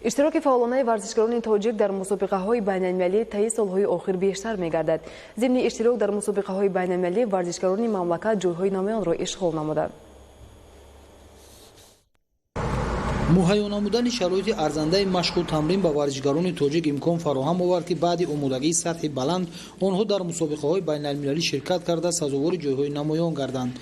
اشتراک فعالانه ورزشکاران تاجیک در مسابقه‌های بین‌المللی طی سال‌های آخر بیشتر می‌گردد. ضمن اشتراک در مسابقه‌های بین‌المللی ورزشکاران مملکت جای‌های نامی آن را اشغال نمودند. مهیا намудани sharoити арзандаи машқу тамрин ба варзишгарони тоҷик имкон фароҳам овард ки баъди омодагии сатҳи баланд онҳо дар мусобиқаҳои байналмилалӣ ширкат карда сазовори ҷойҳои намоён гарданд.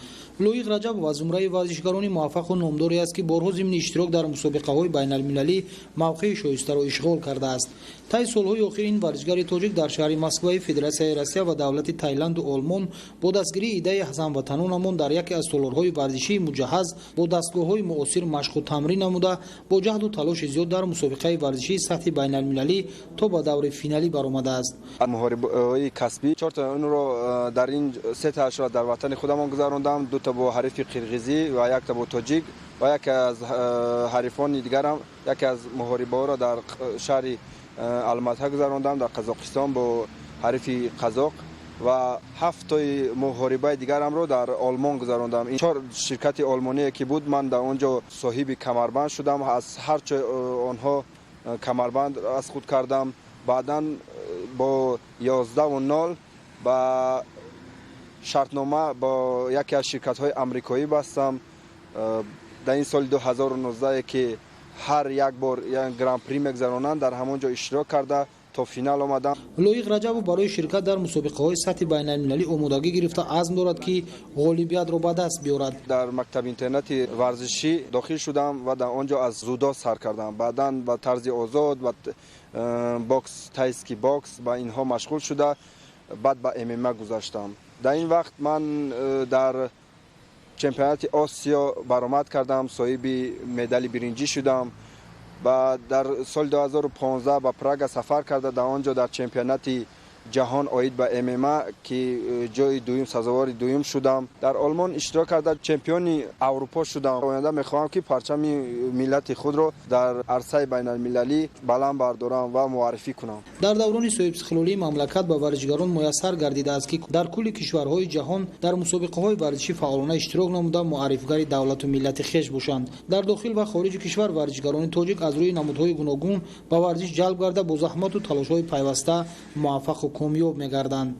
лоиқ раҷабов аз зумраи варзишгарони муваффақу номдоре аст ки борҳо зимни иштирок дар мусобиқаҳои байналмилалӣ мавқеи шоистаро ишғол кардааст. таи солҳои охир ин варзишгари тоҷик дар шаҳри Москваи Федератсияи Россия ва давлати Таиланду Олмон бо дастгирии идеяи ҳамватанонамон дар яке аз толорҳои варзишии муҷаҳҳаз бо дастгоҳҳои муосир машқу тамрин намуда бо ҷаҳду талоши зиёд дар мусобиқаи варзишии сатҳи байналмилалӣ то ба даври финалӣ баромадааст. муҳорибаи касбӣ чорта онро дар ин сетаашро дар ватани худамон гузарондам, дута бо ҳарифи қирғизӣ ва якта бо тоҷик ва яке аз ҳарифони дигарам яке аз муҳорибаҳоро дар шаҳри алмата гузарондам, дар қазоқистон бо ҳарифи қазоқ ва ҳафтои муҳорибаи дигарамро дар олмон гузарондам. ин чор ширкати олмоние ки буд, ман дар он ҷо соҳиби камарбанд шудам, аз ҳарчо онҳо камарбанд аз худ кардам. баъдан бо 11-0 ба шартнома бо яке аз ширкатҳои амрикоӣ бастам. дар ин соли 2019 ки ҳар як бор як гран-при мегузаронанд, дар ҳамон ҷо иштирок карда то финал омадам. лоиқ раҷабов барои ширкат дар мусобиқаҳои сатҳи байналмилалӣ омодагӣ гирифта азм дорад ки ғолибиятро ба даст биёрад. дар мактаби интернати варзишӣ дохил шудам ва дар он ҷо аз зудо сар кардам. баъдан ба тарзи озод ва бокс, тайский бокс ба инҳо машғул шуда баъд ба ММА гузаштам. дар ин вақт ман дар чемпионати Осиё баромад кардам, соҳиби медали биринҷӣ шудам. ва дар соли 2015 ба Прага сафар карда дар он ҷо дар чемпионати ҷаҳон оид ба ММА ки ҷои дуюм, сазовори дуюм шудам. дар Олмон иштирок карда чемпиони Аврупо шудам. оянда мехоҳам ки парчами миллати худро дар арсаи байналмилалӣ баланд бардорам ва муаррифӣ кунам. дар даврони соҳибсихлолии мамлакат ба варзишгарон муяссар гардидааст ки дар кулли кишварҳои ҷаҳон дар мусобиқаҳои варзишӣ фаъолона иштирок намуда муаррифгари давлату миллати хеш бошанд. дар дохил ва хориҷи кишвар варзишгарони тоҷик аз рӯи намудҳои гуногун ба варзиш ҷалб карда бо заҳмату талошҳои пайваста муваффақу комёб мегарданд.